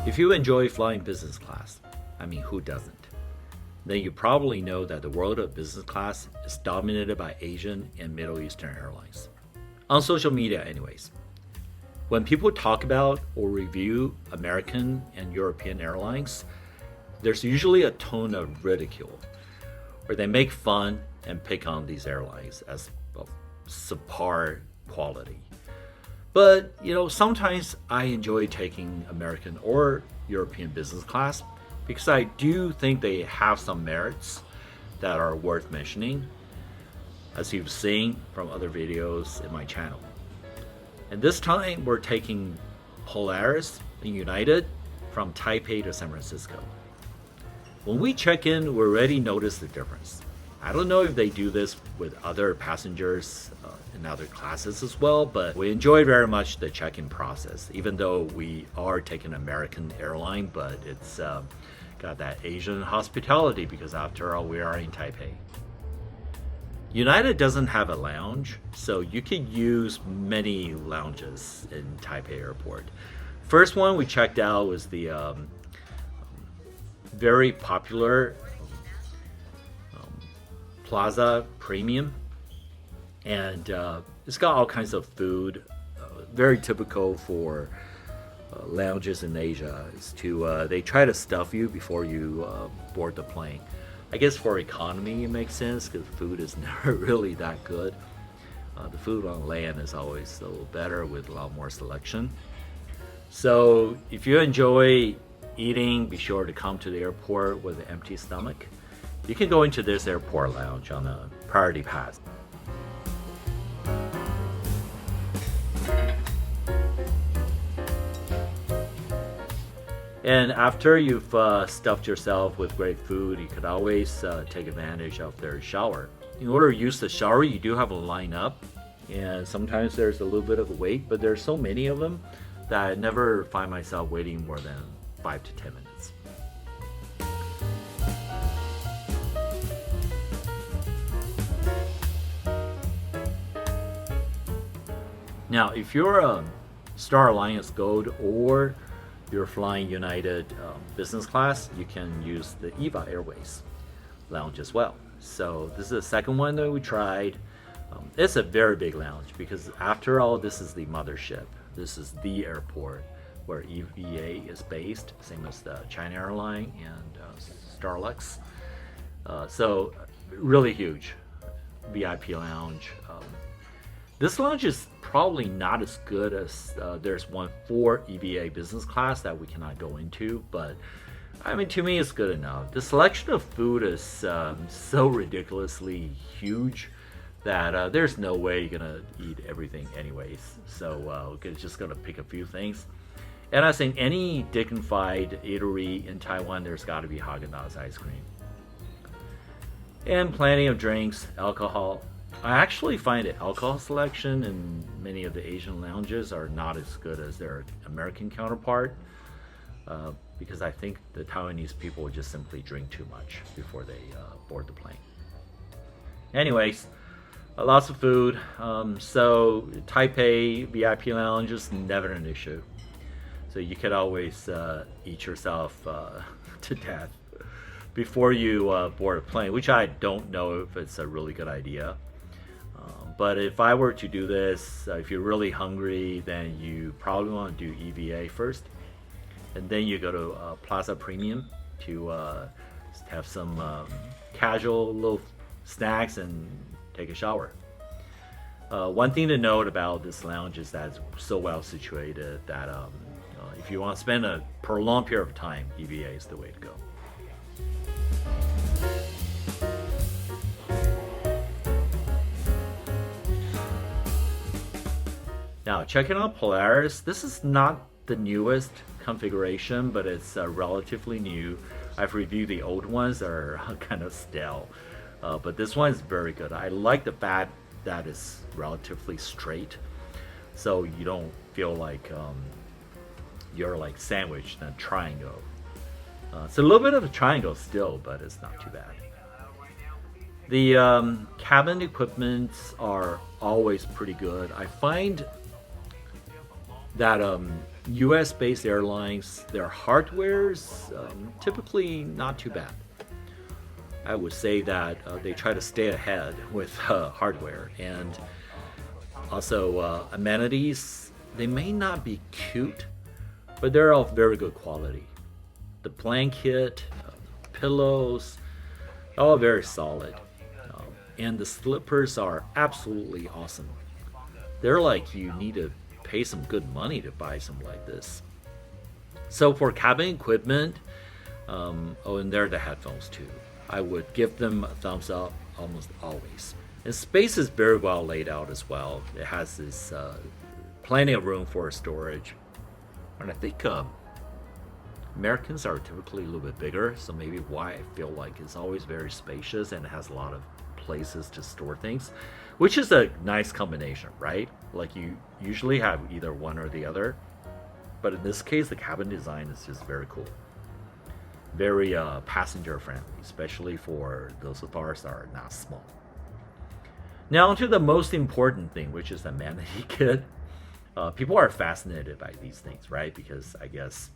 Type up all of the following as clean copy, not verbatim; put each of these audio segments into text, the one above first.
If you enjoy flying business class, I mean, who doesn't? Then you probably know that the world of business class is dominated by Asian and Middle Eastern airlines. On social media anyways. When people talk about or review American and European airlines, there's usually a tone of ridicule, or they make fun and pick on these airlines as of subpar quality. But, sometimes I enjoy taking American or European business class because I do think they have some merits that are worth mentioning, as you've seen from other videos in my channel. And this time we're taking Polaris and United from Taipei to San Francisco. When we check in, we already notice the difference. I don't know if they do this with other passengers in other classes as well, but we enjoy very much the check-in process, even though we are taking American airline, but it's got that Asian hospitality because after all, we are in Taipei. United doesn't have a lounge, so you can use many lounges in Taipei Airport. First one we checked out was the very popular Plaza Premium, and it's got all kinds of food, very typical for lounges in Asia. Is to they try to stuff you before you board the plane. I guess for economy it makes sense because food is never really that good. The food on land is always a little better with a lot more selection. So if you enjoy eating, be sure to come to the airport with an empty stomach. You can go into this airport lounge on a priority pass. And after you've stuffed yourself with great food, you could always take advantage of their shower. In order to use the shower, you do have to line up, and sometimes there's a little bit of a wait, but there's so many of them that I never find myself waiting more than 5 to 10 minutes. Now, if you're a Star Alliance Gold or you're flying United business class, you can use the EVA Airways lounge as well. So this is the second one that we tried. It's a very big lounge because after all, this is the mothership. This is the airport where EVA is based, same as the China Airline and Starlux. So really huge VIP lounge. This lounge is probably not as good as there's one for EVA business class that we cannot go into, but I mean, to me it's good enough. The selection of food is so ridiculously huge that there's no way you're gonna eat everything anyways. So we're just gonna pick a few things. And I think any dignified eatery in Taiwan, there's gotta be Haagen-Dazs ice cream. And plenty of drinks, alcohol. I actually find the alcohol selection in many of the Asian lounges are not as good as their American counterpart because I think the Taiwanese people just simply drink too much before they board the plane. Anyways, lots of food. So Taipei VIP lounge is never an issue. So you could always eat yourself to death before you board a plane, which I don't know if it's a really good idea. But if I were to do this, if you're really hungry, then you probably want to do EVA first. And then you go to Plaza Premium to have some casual little snacks and take a shower. One thing to note about this lounge is that it's so well situated that if you want to spend a prolonged period of time, EVA is the way to go. Now, checking out Polaris, this is not the newest configuration, but it's relatively new. I've reviewed the old ones that are kind of stale, but this one is very good. I like the fact that it's relatively straight, so you don't feel like you're like sandwiched in a triangle. It's a little bit of a triangle still, but it's not too bad. The cabin equipments are always pretty good. I find that US-based airlines, their hardware's typically not too bad. I would say that they try to stay ahead with hardware, and also amenities. They may not be cute, but they're of very good quality. The blanket, pillows, all very solid. And the slippers are absolutely awesome. They're like you need to pay some good money to buy something like this. So for cabin equipment, and there are the headphones too. I would give them a thumbs up almost always. And space is very well laid out as well. It has this plenty of room for storage. And I think Americans are typically a little bit bigger, so maybe why I feel like it's always very spacious and it has a lot of places to store things, which is a nice combination, right? Like you usually have either one or the other, but in this case, the cabin design is just very cool. Very passenger friendly, especially for those of us that are not small. Now to the most important thing, which is the amenity kit. People are fascinated by these things, right? Because I guess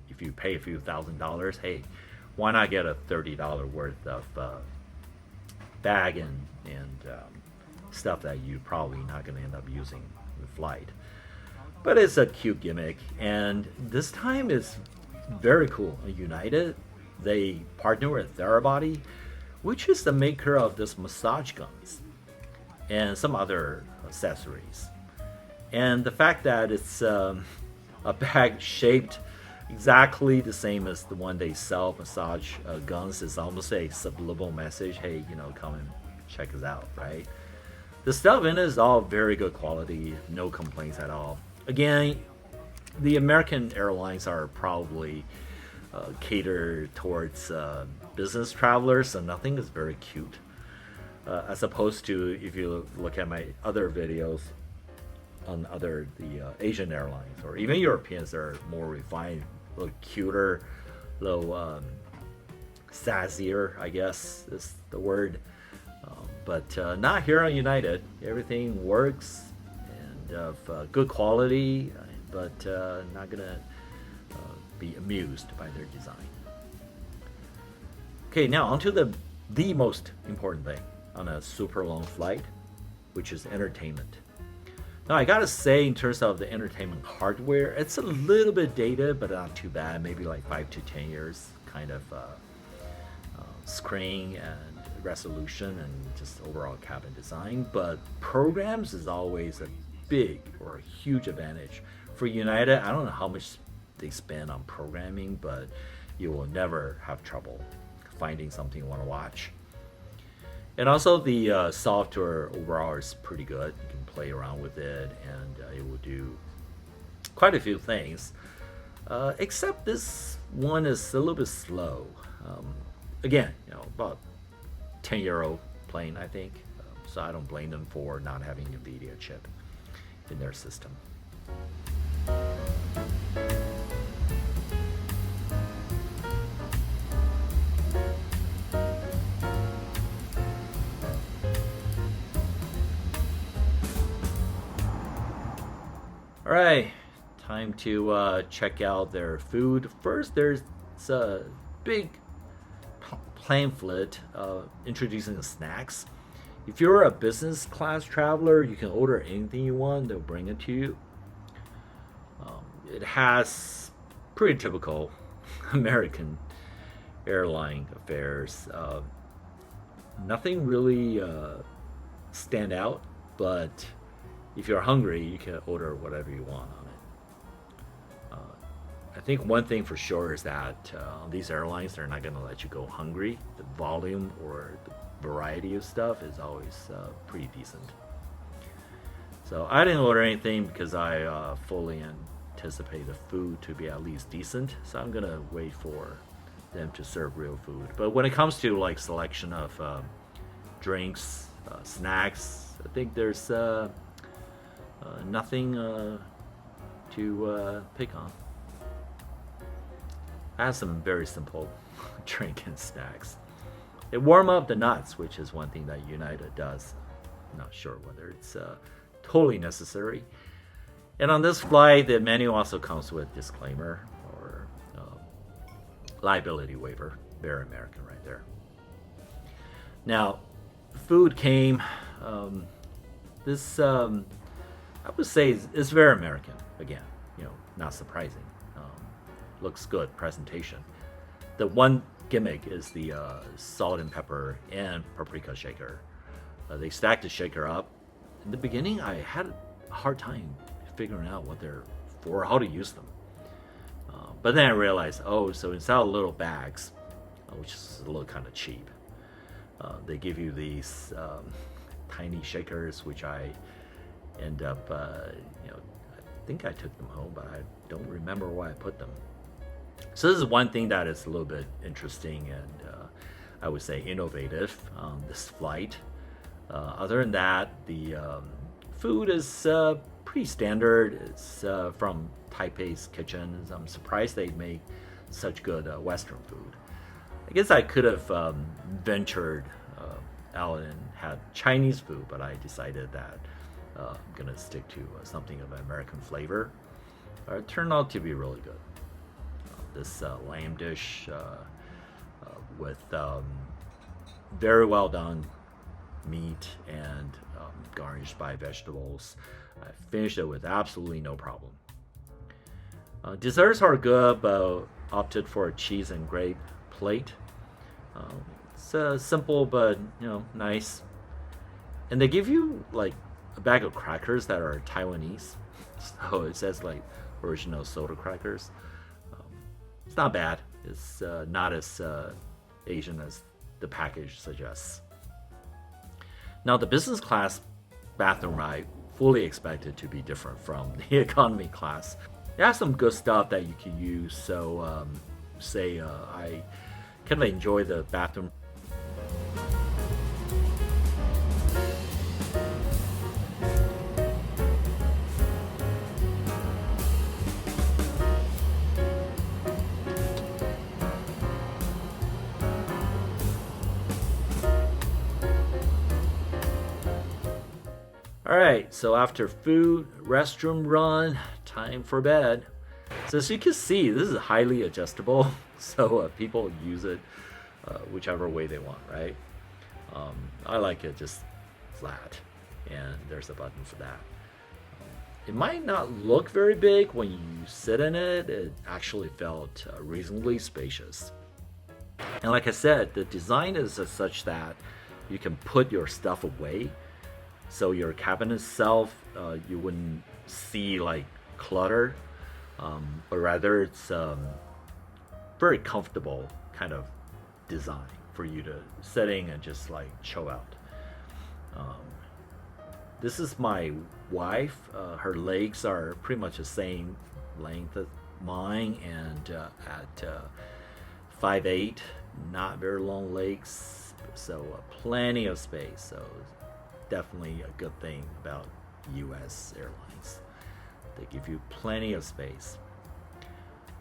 if you pay a few $1,000s, hey, why not get a $30 worth of bag and stuff that you probably not going to end up using in the flight. But it's a cute gimmick, and this time it's very cool. United, they partner with Therabody, which is the maker of this massage guns and some other accessories. And the fact that it's a bag shaped exactly the same as the one they sell, massage guns, is almost a subliminal message. Hey, come and check us out, right? The stuff in it is all very good quality, no complaints at all. Again, the American Airlines are probably catered towards business travelers, so nothing is very cute. As opposed to if you look at my other videos on the Asian airlines or even Europeans, that are more refined, a little cuter, a little sassier, I guess is the word. But not here on United. Everything works and of good quality, but not gonna be amused by their design. Okay, now onto the most important thing on a super long flight, which is entertainment. Now I gotta say, in terms of the entertainment hardware, it's a little bit dated, but not too bad. Maybe like 5 to 10 years kind of screen and resolution and just overall cabin design. But programs is always a big or a huge advantage. For United, I don't know how much they spend on programming, but you will never have trouble finding something you want to watch. And also the software overall is pretty good. You can play around with it and it will do quite a few things. Except this one is a little bit slow. Again, about 10-year-old plane, I think. So I don't blame them for not having a NVIDIA chip in their system. All right, time to check out their food. First, there's a big pamphlet introducing the snacks. If you're a business class traveler, you can order anything you want. They'll bring it to you. It has pretty typical American airline affairs. Nothing really stand out, but if you're hungry, you can order whatever you want on it. I think one thing for sure is that on these airlines, they're not going to let you go hungry. The volume or the variety of stuff is always pretty decent. So I didn't order anything because I fully anticipate the food to be at least decent. So I'm going to wait for them to serve real food. But when it comes to like selection of drinks, snacks, I think there's nothing to pick on. I have some very simple drink and snacks. They warm up the nuts, which is one thing that United does. I'm not sure whether it's totally necessary. And on this flight, the menu also comes with disclaimer or liability waiver. Very American right there. Now, food came. This I would say is very American. Again, not surprising. Looks good presentation. The one gimmick is the salt and pepper and paprika shaker. They stacked the shaker up. In the beginning, I had a hard time figuring out what they're for, how to use them. But then I realized, so instead of little bags, which is a little kind of cheap, they give you these tiny shakers, which I end up, I think I took them home, but I don't remember where I put them. So this is one thing that is a little bit interesting and I would say innovative on this flight. Other than that, the food is pretty standard. It's from Taipei's kitchen. I'm surprised they make such good Western food. I guess I could have ventured out and had Chinese food, but I decided that I'm gonna stick to something of American flavor. It turned out to be really good. This lamb dish with very well done meat and garnished by vegetables. I finished it with absolutely no problem. Desserts are good, but opted for a cheese and grape plate. It's simple but nice. And they give you like a bag of crackers that are Taiwanese. So it says like original soda crackers. It's not bad. It's not as Asian as the package suggests. Now the business class bathroom I fully expected to be different from the economy class. It has some good stuff that you can use. So I kind of enjoy the bathroom. Alright, so after food, restroom run, time for bed. So as you can see, this is highly adjustable, so people use it whichever way they want, right? I like it just flat, and there's a button for that. It might not look very big when you sit in it. It actually felt reasonably spacious. And like I said, the design is such that you can put your stuff away. So your cabinet itself, you wouldn't see like clutter, but rather it's very comfortable kind of design for you to sit in and just like chill out. This is my wife. Her legs are pretty much the same length as mine, and at 5'8", not very long legs, so plenty of space. So definitely a good thing about US Airlines. They give you plenty of space.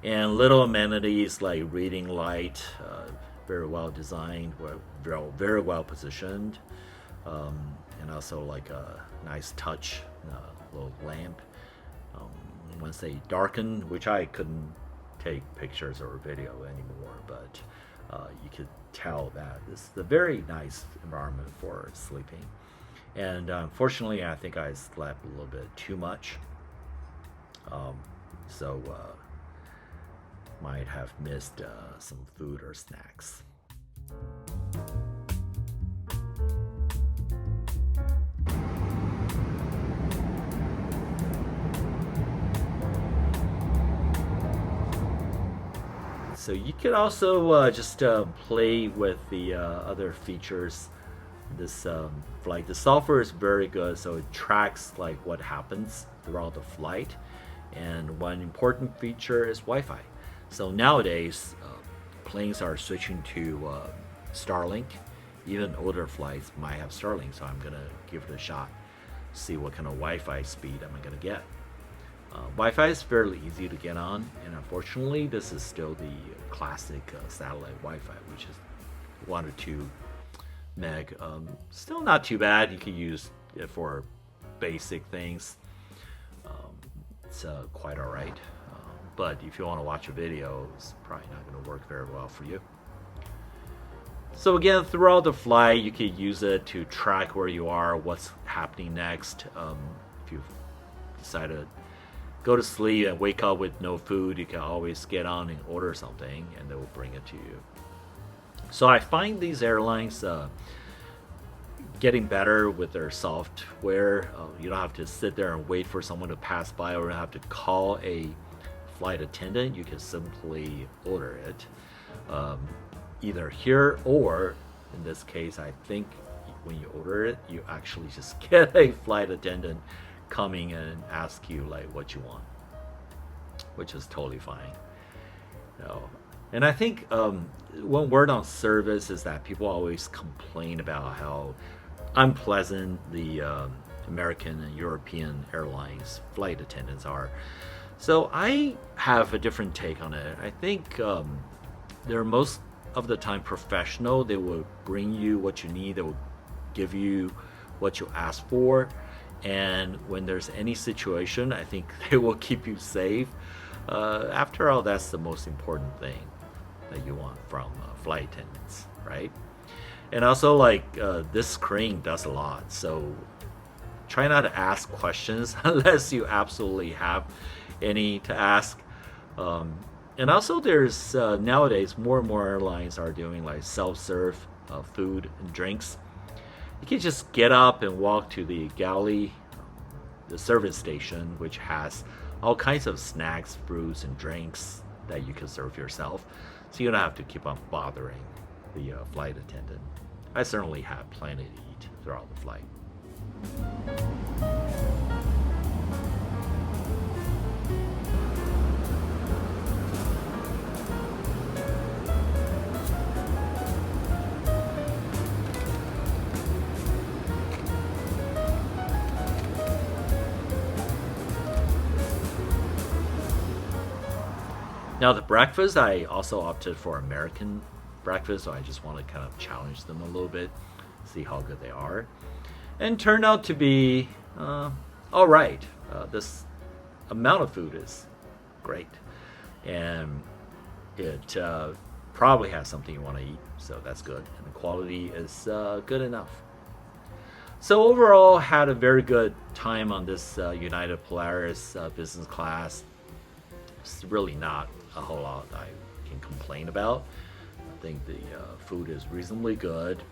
And little amenities like reading light, very well designed, very well positioned, and also like a nice touch little lamp. Once they darken, which I couldn't take pictures or video anymore, but you could tell that this is a very nice environment for sleeping. And unfortunately, I think I slept a little bit too much. So might have missed some food or snacks. So you could also just play with the other features. This flight, the software is very good, so it tracks like what happens throughout the flight. And one important feature is Wi-Fi. So nowadays, planes are switching to Starlink. Even older flights might have Starlink, so I'm gonna give it a shot, see what kind of Wi-Fi speed I'm gonna get. Wi-Fi is fairly easy to get on, and unfortunately, this is still the classic satellite Wi-Fi, which is 1 or 2 meg. Still not too bad. You can use it for basic things. it's quite all right. But if you want to watch a video, it's probably not going to work very well for you. So again, throughout the flight, you can use it to track where you are, what's happening next. If you decide to go to sleep and wake up with no food, you can always get on and order something, and they will bring it to you. So I find these airlines getting better with their software. You don't have to sit there and wait for someone to pass by, or have to call a flight attendant. You can simply order it. Either here, or in this case, I think when you order it, you actually just get a flight attendant coming and ask you like what you want, which is totally fine. And I think one word on service is that people always complain about how unpleasant the American and European airlines flight attendants are. So I have a different take on it. I think they're most of the time professional. They will bring you what you need. They will give you what you ask for. And when there's any situation, I think they will keep you safe. After all, that's the most important thing that you want from flight attendants, right? And also, like, this screen does a lot. So try not to ask questions unless you absolutely have any to ask. And also, there's nowadays more and more airlines are doing like self-serve food and drinks. You can just get up and walk to the galley, the service station, which has all kinds of snacks, fruits, and drinks that you can serve yourself. So you don't have to keep on bothering the flight attendant. I certainly have plenty to eat throughout the flight. Now the breakfast, I also opted for American breakfast, so I just want to kind of challenge them a little bit, see how good they are. And turned out to be all right. This amount of food is great. And it probably has something you want to eat, so that's good. And the quality is good enough. So overall, had a very good time on this United Polaris business class. It's really not a whole lot I can complain about. I think the food is reasonably good.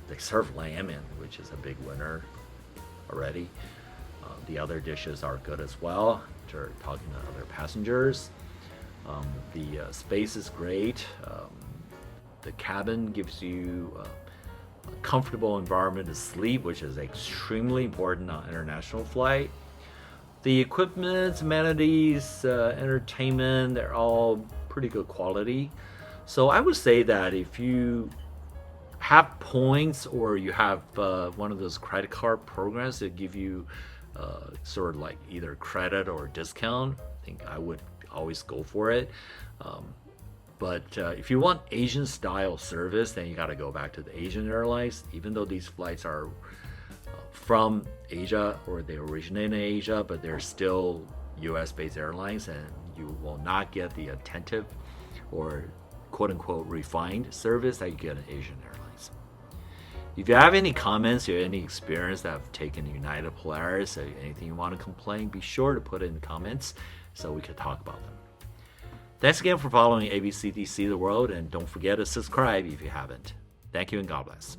They serve lamb, which is a big winner already. The other dishes are good as well. After talking to other passengers, the space is great. The cabin gives you a comfortable environment to sleep, which is extremely important on international flight. The equipment, amenities, entertainment, they're all pretty good quality. So I would say that if you have points, or you have one of those credit card programs that give you sort of like either credit or discount, I think I would always go for it. But if you want Asian style service, then you got to go back to the Asian airlines. Even though these flights are from Asia, or they originate in Asia, but they're still US based airlines, and you will not get the attentive or quote unquote refined service that you get in Asian airlines. If you have any comments or any experience that have taken United Polaris, or anything you want to complain, be sure to put it in the comments so we can talk about them. Thanks again for following ABCDC The World, and don't forget to subscribe if you haven't. Thank you and God bless.